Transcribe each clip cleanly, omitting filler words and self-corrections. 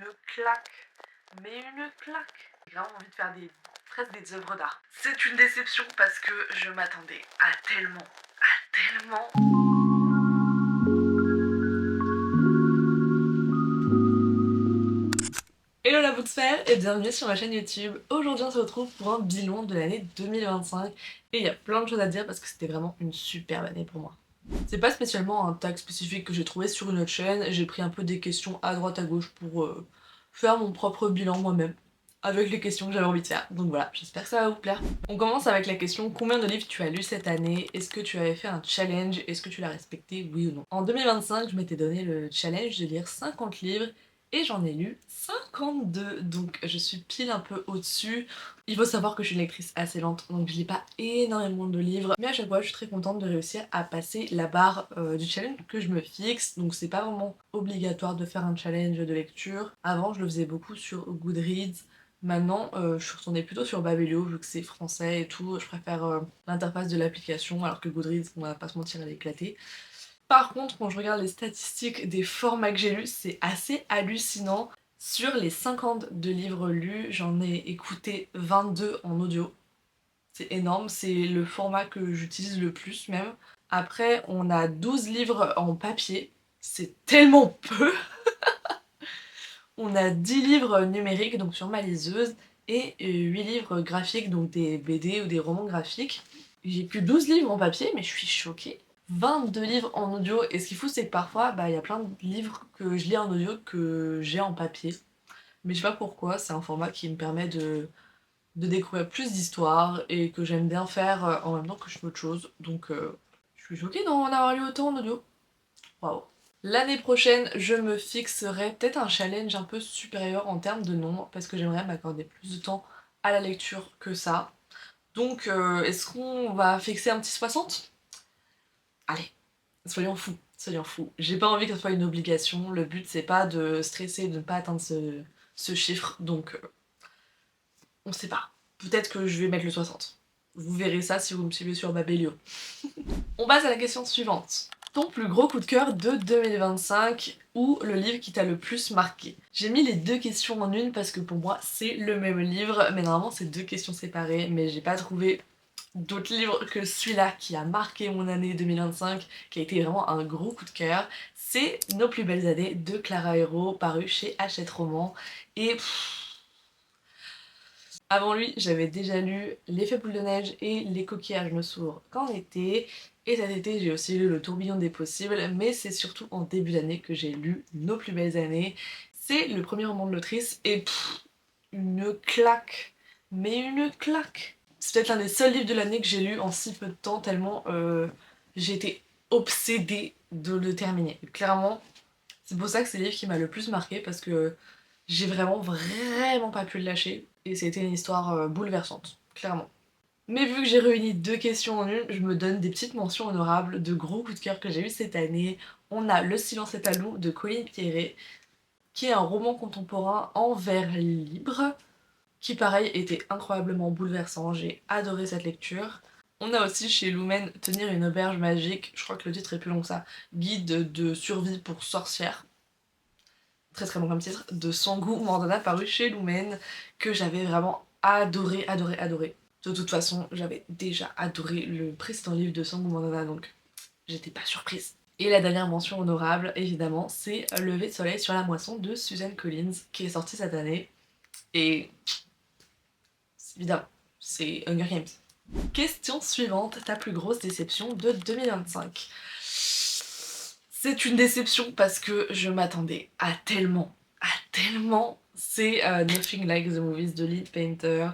une claque, mais une claque. J'ai vraiment envie de faire presque des œuvres d'art. C'est une déception parce que je m'attendais à tellement. Hello la Booksphère et bienvenue sur ma chaîne YouTube. Aujourd'hui on se retrouve pour un bilan de l'année 2025 et il y a plein de choses à dire parce que c'était vraiment une superbe année pour moi. C'est pas spécialement un tag spécifique que j'ai trouvé sur une autre chaîne, j'ai pris un peu des questions à droite à gauche pour faire mon propre bilan moi-même avec les questions que j'avais envie de faire. Donc voilà, j'espère que ça va vous plaire. On commence avec la question: combien de livres tu as lu cette année? Est-ce que tu avais fait un challenge? Est-ce que tu l'as respecté, oui ou non? En 2025, je m'étais donné le challenge de lire 50 livres et j'en ai lu 52, donc je suis pile un peu au-dessus. Il faut savoir que je suis une lectrice assez lente, donc je lis pas énormément de livres, mais à chaque fois je suis très contente de réussir à passer la barre du challenge que je me fixe, donc c'est pas vraiment obligatoire de faire un challenge de lecture. Avant je le faisais beaucoup sur Goodreads, maintenant je suis retournée plutôt sur Babelio vu que c'est français et tout, je préfère l'interface de l'application alors que Goodreads, on va pas se mentir, elle est éclatée. Par contre, quand je regarde les statistiques des formats que j'ai lus, c'est assez hallucinant. Sur les 52 livres lus, j'en ai écouté 22 en audio. C'est énorme, c'est le format que j'utilise le plus même. Après, on a 12 livres en papier, c'est tellement peu. On a 10 livres numériques, donc sur ma liseuse, et 8 livres graphiques, donc des BD ou des romans graphiques. J'ai que 12 livres en papier, mais je suis choquée. 22 livres en audio, et ce qu'il faut c'est que parfois il y a plein de livres que je lis en audio que j'ai en papier, mais je sais pas pourquoi, c'est un format qui me permet de découvrir plus d'histoires et que j'aime bien faire en même temps que je fais autre chose, donc je suis choquée d'en avoir lu autant en audio. Waouh. L'année prochaine, je me fixerai peut-être un challenge un peu supérieur en termes de nombre, parce que j'aimerais m'accorder plus de temps à la lecture que ça. Donc est-ce qu'on va fixer un petit 60? Allez, soyons fous, soyons fous. J'ai pas envie que ce soit une obligation, le but c'est pas de stresser de ne pas atteindre ce chiffre, donc on sait pas. Peut-être que je vais mettre le 60. Vous verrez ça si vous me suivez sur Babelio. On passe à la question suivante. Ton plus gros coup de cœur de 2025 ou le livre qui t'a le plus marqué? J'ai mis les deux questions en une parce que pour moi c'est le même livre, mais normalement c'est deux questions séparées, mais j'ai pas trouvé d'autres livres que celui-là qui a marqué mon année 2025, qui a été vraiment un gros coup de cœur. C'est Nos plus belles années de Clara Hérault, paru chez Hachette Roman. Et avant lui, j'avais déjà lu L'effet boule de neige et Les coquillages ne s'ouvrent qu'en été. Et cet été, j'ai aussi lu Le tourbillon des possibles, mais c'est surtout en début d'année que j'ai lu Nos plus belles années. C'est le premier roman de l'autrice et une claque, mais une claque. C'est peut-être l'un des seuls livres de l'année que j'ai lu en si peu de temps, tellement j'ai été obsédée de le terminer. Clairement, c'est pour ça que c'est le livre qui m'a le plus marqué, parce que j'ai vraiment pas pu le lâcher, et c'était une histoire bouleversante, clairement. Mais vu que j'ai réuni deux questions en une, je me donne des petites mentions honorables de gros coups de cœur que j'ai eu cette année. On a Le silence est à loup de Colline Pierret, qui est un roman contemporain en vers libre, qui pareil était incroyablement bouleversant, j'ai adoré cette lecture. On a aussi chez Lumen Tenir une auberge magique, je crois que le titre est plus long que ça, guide de survie pour sorcières, très très long comme titre, de Sangu Mandana paru chez Lumen, que j'avais vraiment adoré. De toute façon, j'avais déjà adoré le précédent livre de Sangu Mandana, donc j'étais pas surprise. Et la dernière mention honorable, évidemment, c'est Lever de soleil sur la moisson de Suzanne Collins, qui est sortie cette année, et évidemment, c'est Hunger Games. Question suivante, ta plus grosse déception de 2025? C'est une déception parce que je m'attendais à tellement. C'est Nothing Like the Movies de Lead Painter.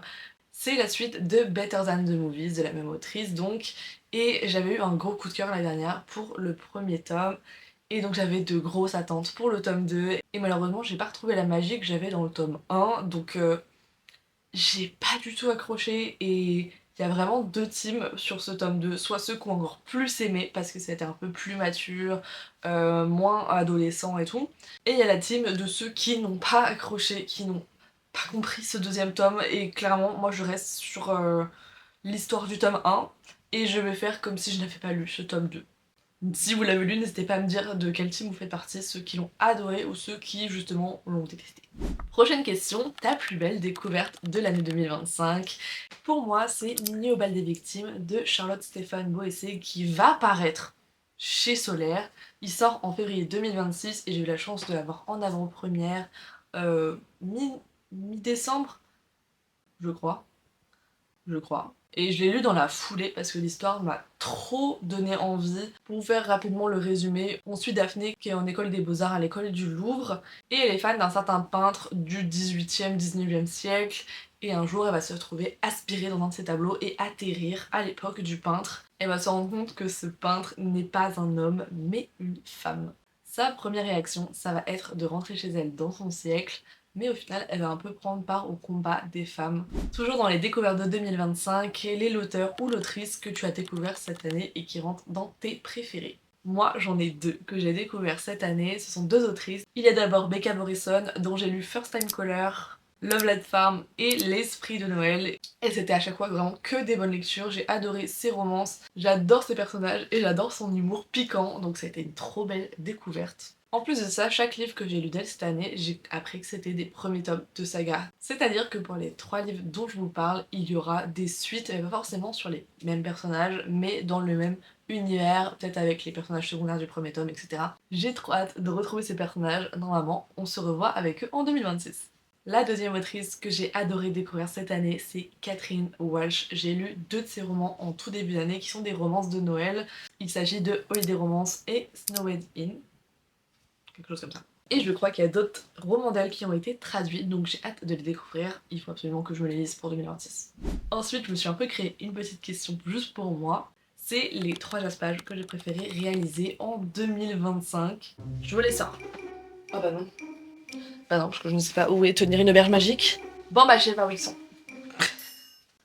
C'est la suite de Better Than the Movies de la même autrice donc. Et j'avais eu un gros coup de cœur l'année dernière pour le premier tome. Et donc j'avais de grosses attentes pour le tome 2. Et malheureusement j'ai pas retrouvé la magie que j'avais dans le tome 1. Donc j'ai pas du tout accroché, et il y a vraiment deux teams sur ce tome 2, soit ceux qui ont encore plus aimé parce que c'était un peu plus mature, moins adolescent et tout, et il y a la team de ceux qui n'ont pas accroché, qui n'ont pas compris ce deuxième tome, et clairement moi je reste sur l'histoire du tome 1 et je vais faire comme si je n'avais pas lu ce tome 2. Si vous l'avez lu, n'hésitez pas à me dire de quel team vous faites partie, ceux qui l'ont adoré ou ceux qui justement l'ont détesté. Prochaine question, ta plus belle découverte de l'année 2025? Pour moi, c'est Nini au bal des victimes de Charlotte Stéphane Boessé qui va paraître chez Solaire. Il sort en février 2026 et j'ai eu la chance de l'avoir en avant-première mi-décembre, je crois. Et je l'ai lu dans la foulée parce que l'histoire m'a trop donné envie. Pour vous faire rapidement le résumé, on suit Daphné qui est en école des beaux-arts à l'école du Louvre et elle est fan d'un certain peintre du 18e, 19e siècle et un jour elle va se retrouver aspirée dans un de ses tableaux et atterrir à l'époque du peintre. Elle va se rendre compte que ce peintre n'est pas un homme mais une femme. Sa première réaction, ça va être de rentrer chez elle dans son siècle, mais au final, elle va un peu prendre part au combat des femmes. Toujours dans les découvertes de 2025, quel est l'auteur ou l'autrice que tu as découvert cette année et qui rentre dans tes préférés? Moi, j'en ai deux que j'ai découvert cette année, ce sont deux autrices. Il y a d'abord Becca Morrison, dont j'ai lu First Time Caller, Love Light Farm et L'Esprit de Noël. Et c'était à chaque fois vraiment que des bonnes lectures, j'ai adoré ses romances, j'adore ses personnages et j'adore son humour piquant, donc ça a été une trop belle découverte. En plus de ça, chaque livre que j'ai lu d'elle cette année, j'ai appris que c'était des premiers tomes de saga. C'est-à-dire que pour les 3 livres dont je vous parle, il y aura des suites, mais pas forcément sur les mêmes personnages, mais dans le même univers, peut-être avec les personnages secondaires du premier tome, etc. J'ai trop hâte de retrouver ces personnages. Normalement, on se revoit avec eux en 2026. La deuxième autrice que j'ai adoré découvrir cette année, c'est Catherine Walsh. J'ai lu 2 de ses romans en tout début d'année qui sont des romances de Noël. Il s'agit de Holiday Romance et Snowed In, quelque chose comme ça. Et je crois qu'il y a d'autres romans d'elle qui ont été traduits, donc j'ai hâte de les découvrir. Il faut absolument que je me les lise pour 2026. Ensuite, je me suis un peu créé une petite question juste pour moi. C'est les 3 jaspages que j'ai préféré réaliser en 2025. Je vous les sors. Oh bah non. Bah non, parce que je ne sais pas où est tenir une auberge magique. Bon bah je sais pas où ils sont.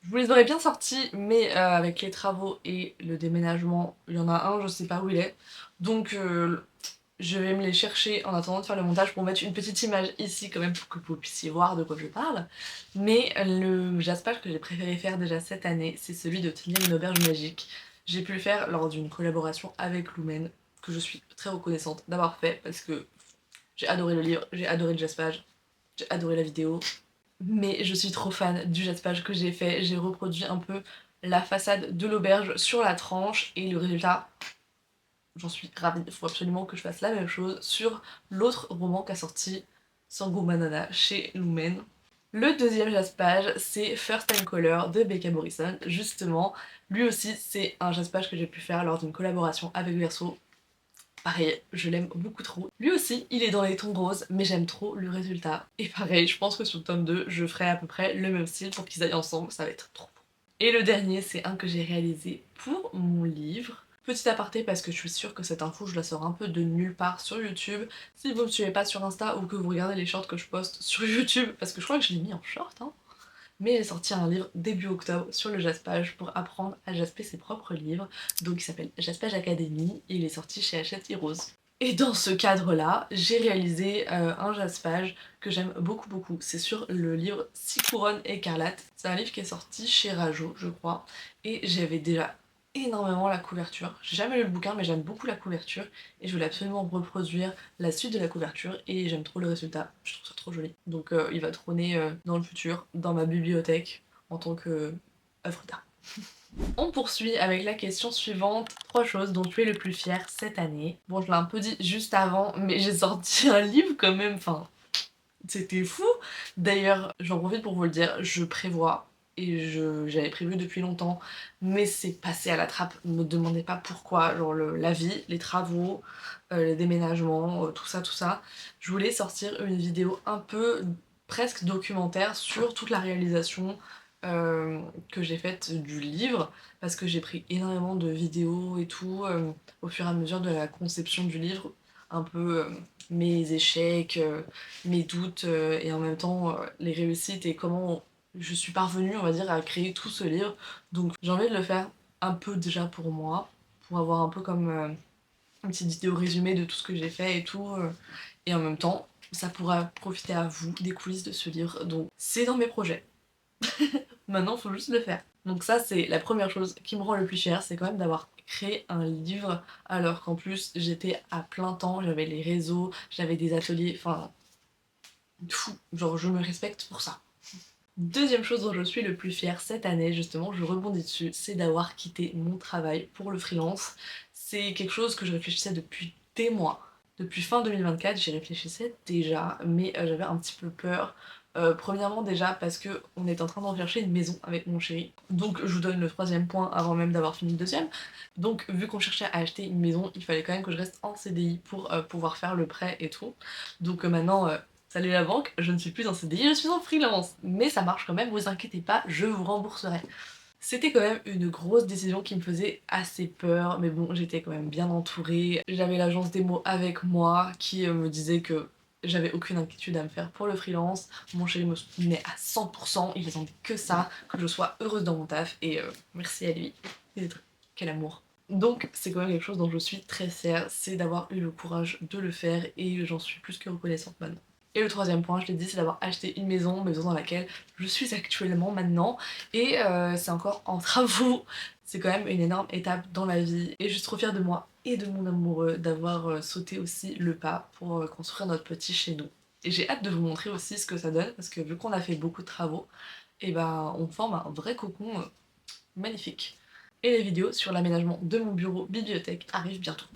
Je vous les aurais bien sortis, mais avec les travaux et le déménagement, il y en a un, je sais pas où il est. Donc je vais me les chercher en attendant de faire le montage pour mettre une petite image ici quand même pour que vous puissiez voir de quoi je parle. Mais le jaspage que j'ai préféré faire déjà cette année, c'est celui de tenir une auberge magique. J'ai pu le faire lors d'une collaboration avec Lumen, que je suis très reconnaissante d'avoir fait parce que j'ai adoré le livre, j'ai adoré le jaspage, j'ai adoré la vidéo. Mais je suis trop fan du jaspage que j'ai fait. J'ai reproduit un peu la façade de l'auberge sur la tranche et le résultat, j'en suis ravie. Il faut absolument que je fasse la même chose sur l'autre roman qu'a sorti Sango Manana chez Lumen. Le deuxième jaspage, c'est First Time Caller de Becca Morrison. Justement, lui aussi, c'est un jaspage que j'ai pu faire lors d'une collaboration avec Verso. Pareil, je l'aime beaucoup trop. Lui aussi, il est dans les tons roses, mais j'aime trop le résultat. Et pareil, je pense que sur le tome 2, je ferai à peu près le même style pour qu'ils aillent ensemble, ça va être trop beau. Et le dernier, c'est un que j'ai réalisé pour mon livre. Petit aparté parce que je suis sûre que cette info, je la sors un peu de nulle part sur YouTube. Si vous me suivez pas sur Insta ou que vous regardez les shorts que je poste sur YouTube, parce que je crois que je l'ai mis en short, hein. Mais j'ai sorti un livre début octobre sur le jaspage pour apprendre à jasper ses propres livres. Donc il s'appelle Jaspage Academy et il est sorti chez Hachette Heroes. Et dans ce cadre-là, j'ai réalisé un jaspage que j'aime beaucoup beaucoup. C'est sur le livre Six couronnes écarlates. C'est un livre qui est sorti chez Rajo, je crois. Et j'avais déjà énormément la couverture. J'ai jamais lu le bouquin, mais j'aime beaucoup la couverture. Et je voulais absolument reproduire la suite de la couverture. Et j'aime trop le résultat. Je trouve ça trop joli. Donc il va trôner dans le futur, dans ma bibliothèque, en tant que œuvre d'art. On poursuit avec la question suivante. 3 choses dont tu es le plus fier cette année. Bon, je l'ai un peu dit juste avant, mais j'ai sorti un livre quand même, enfin, c'était fou. D'ailleurs, j'en profite pour vous le dire, je prévois, et j'avais prévu depuis longtemps, mais c'est passé à la trappe. Ne me demandez pas pourquoi, genre la vie, les travaux, les déménagements, tout ça, tout ça. Je voulais sortir une vidéo un peu presque documentaire sur toute la réalisation que j'ai faite du livre, parce que j'ai pris énormément de vidéos et tout au fur et à mesure de la conception du livre, un peu mes échecs, mes doutes et en même temps les réussites et comment je suis parvenue, on va dire, à créer tout ce livre. Donc j'ai envie de le faire un peu déjà pour moi, pour avoir un peu comme une petite vidéo résumée de tout ce que j'ai fait et tout. Et en même temps, ça pourra profiter à vous des coulisses de ce livre. Donc c'est dans mes projets. Maintenant, faut juste le faire. Donc ça c'est la première chose qui me rend le plus fière, c'est quand même d'avoir créé un livre alors qu'en plus j'étais à plein temps, j'avais les réseaux, j'avais des ateliers, enfin fou, genre je me respecte pour ça. Deuxième chose dont je suis le plus fière cette année, justement, je rebondis dessus, c'est d'avoir quitté mon travail pour le freelance. C'est quelque chose que je réfléchissais depuis des mois. Depuis fin 2024, j'y réfléchissais déjà, mais j'avais un petit peu peur. Premièrement déjà parce que on est en train de rechercher une maison avec mon chéri. Donc je vous donne le troisième point avant même d'avoir fini le deuxième. Donc vu qu'on cherchait à acheter une maison, il fallait quand même que je reste en CDI pour pouvoir faire le prêt et tout. Donc maintenant salut la banque, je ne suis plus en CDI, je suis en freelance. Mais ça marche quand même, vous inquiétez pas, je vous rembourserai. C'était quand même une grosse décision qui me faisait assez peur, mais bon, j'étais quand même bien entourée. J'avais l'agence démo avec moi qui me disait que j'avais aucune inquiétude à me faire pour le freelance. Mon chéri me soutenait à 100%, il attendait que ça, que je sois heureuse dans mon taf, et merci à lui. Quel amour. Donc c'est quand même quelque chose dont je suis très fière, c'est d'avoir eu le courage de le faire et j'en suis plus que reconnaissante maintenant. Et le troisième point, je l'ai dit, c'est d'avoir acheté une maison dans laquelle je suis actuellement maintenant. Et c'est encore en travaux. C'est quand même une énorme étape dans la vie. Et je suis trop fière de moi et de mon amoureux d'avoir sauté aussi le pas pour construire notre petit chez nous. Et j'ai hâte de vous montrer aussi ce que ça donne, parce que vu qu'on a fait beaucoup de travaux, et ben on forme un vrai cocon magnifique. Et les vidéos sur l'aménagement de mon bureau bibliothèque arrivent bientôt.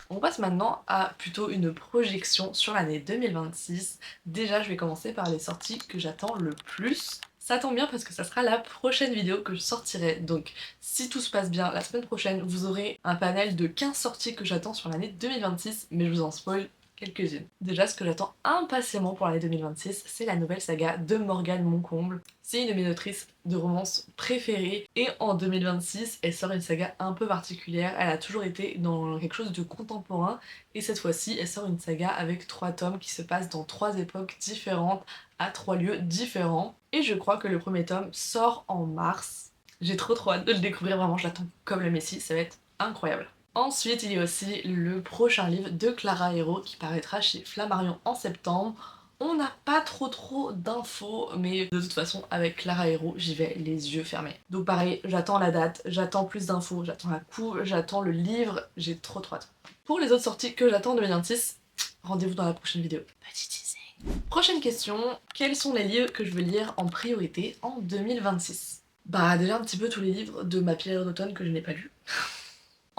On passe maintenant à plutôt une projection sur l'année 2026. Déjà, je vais commencer par les sorties que j'attends le plus. Ça tombe bien parce que ça sera la prochaine vidéo que je sortirai. Donc, si tout se passe bien, la semaine prochaine, vous aurez un panel de 15 sorties que j'attends sur l'année 2026, mais je vous en spoil quelques-unes. Déjà, ce que j'attends impatiemment pour l'année 2026, c'est la nouvelle saga de Morgane Moncomble. C'est une de mes autrices de romance préférées et en 2026, elle sort une saga un peu particulière. Elle a toujours été dans quelque chose de contemporain et cette fois-ci, elle sort une saga avec 3 tomes qui se passent dans 3 époques différentes à 3 lieux différents. Et je crois que le premier tome sort en mars. J'ai trop hâte de le découvrir, vraiment, je l'attends comme la Messie, ça va être incroyable. Ensuite, il y a aussi le prochain livre de Clara Hero qui paraîtra chez Flammarion en septembre. On n'a pas trop d'infos, mais de toute façon, avec Clara Hero, j'y vais les yeux fermés. Donc pareil, j'attends la date, j'attends plus d'infos, j'attends la couve, j'attends le livre, j'ai trop hâte. Pour les autres sorties que j'attends en 2026, rendez-vous dans la prochaine vidéo. Petit teasing. Prochaine question, quels sont les livres que je veux lire en priorité en 2026? Bah déjà un petit peu tous les livres de ma pile d'automne que je n'ai pas lus.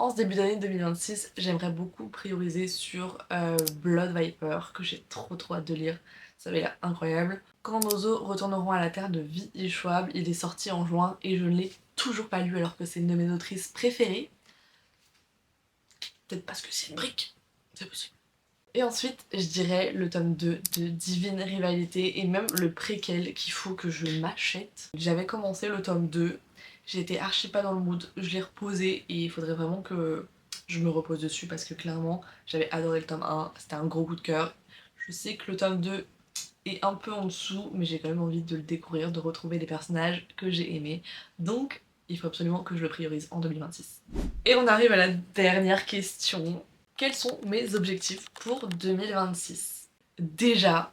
En ce début d'année 2026, j'aimerais beaucoup prioriser sur Blood Viper, que j'ai trop hâte de lire. Ça avait l'air incroyable. Quand nos os retourneront à la terre de V.E. Schwab, il est sorti en juin et je ne l'ai toujours pas lu alors que c'est une de mes autrices préférées. Peut-être parce que c'est une brique, c'est possible. Et ensuite, je dirais le tome 2 de Divine Rivalité et même le préquel qu'il faut que je m'achète. J'avais commencé le tome 2, j'étais archi pas dans le mood, je l'ai reposé et il faudrait vraiment que je me repose dessus parce que clairement j'avais adoré le tome 1, c'était un gros coup de cœur. Je sais que le tome 2 est un peu en dessous, mais j'ai quand même envie de le découvrir, de retrouver des personnages que j'ai aimés. Donc il faut absolument que je le priorise en 2026. Et on arrive à la dernière question. Quels sont mes objectifs pour 2026? Déjà,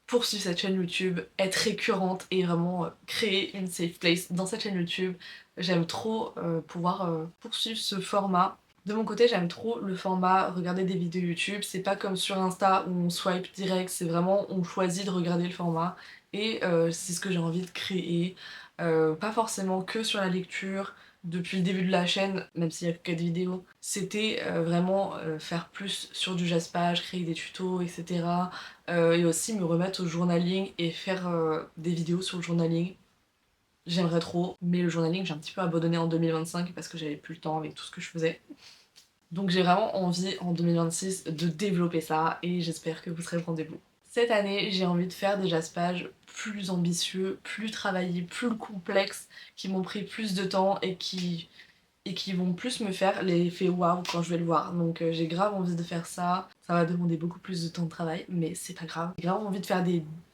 poursuivre cette chaîne YouTube, être récurrente et vraiment créer une safe place dans cette chaîne YouTube. J'aime trop pouvoir poursuivre ce format. De mon côté, j'aime trop le format regarder des vidéos YouTube. C'est pas comme sur Insta où on swipe direct, c'est vraiment on choisit de regarder le format. Et c'est ce que j'ai envie de créer. Pas forcément que sur la lecture. Depuis le début de la chaîne, même s'il y a que 4 vidéos, c'était vraiment faire plus sur du jaspage, créer des tutos, etc. Et aussi me remettre au journaling et faire des vidéos sur le journaling. J'aimerais trop, mais le journaling j'ai un petit peu abandonné en 2025 parce que j'avais plus le temps avec tout ce que je faisais. Donc j'ai vraiment envie en 2026 de développer ça et j'espère que vous serez au rendez-vous. Cette année, j'ai envie de faire des jaspages plus ambitieux, plus travaillés, plus complexes, qui m'ont pris plus de temps et qui vont plus me faire l'effet waouh quand je vais le voir. Donc j'ai grave envie de faire ça. Ça va demander beaucoup plus de temps de travail, mais c'est pas grave. J'ai grave envie de faire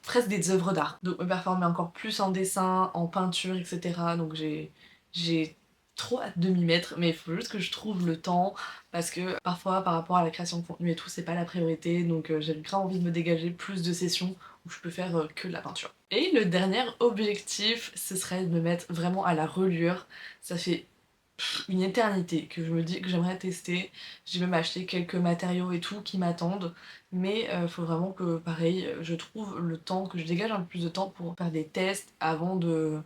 presque des œuvres d'art. Donc me performer encore plus en dessin, en peinture, etc. Donc j'ai trop hâte de m'y mettre, mais il faut juste que je trouve le temps parce que parfois par rapport à la création de contenu et tout, c'est pas la priorité. Donc j'ai grave envie de me dégager plus de sessions où je peux faire que de la peinture. Et le dernier objectif, ce serait de me mettre vraiment à la reliure. Ça fait une éternité que je me dis que j'aimerais tester. J'ai même acheté quelques matériaux et tout qui m'attendent, mais faut vraiment que, pareil, je trouve le temps, que je dégage un peu plus de temps pour faire des tests avant de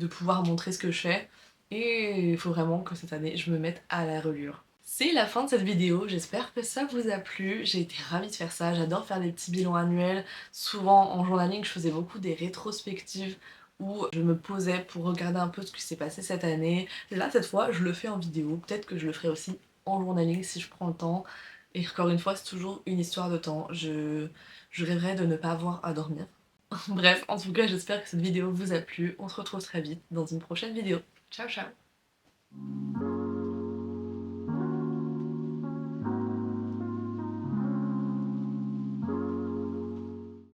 pouvoir montrer ce que je fais. Et il faut vraiment que cette année, je me mette à la reliure. C'est la fin de cette vidéo, j'espère que ça vous a plu, j'ai été ravie de faire ça, j'adore faire des petits bilans annuels. Souvent en journaling, je faisais beaucoup des rétrospectives où je me posais pour regarder un peu ce qui s'est passé cette année. Là, cette fois, je le fais en vidéo, peut-être que je le ferai aussi en journaling si je prends le temps. Et encore une fois, c'est toujours une histoire de temps, je rêverais de ne pas avoir à dormir. Bref, en tout cas, j'espère que cette vidéo vous a plu, on se retrouve très vite dans une prochaine vidéo. Ciao ciao!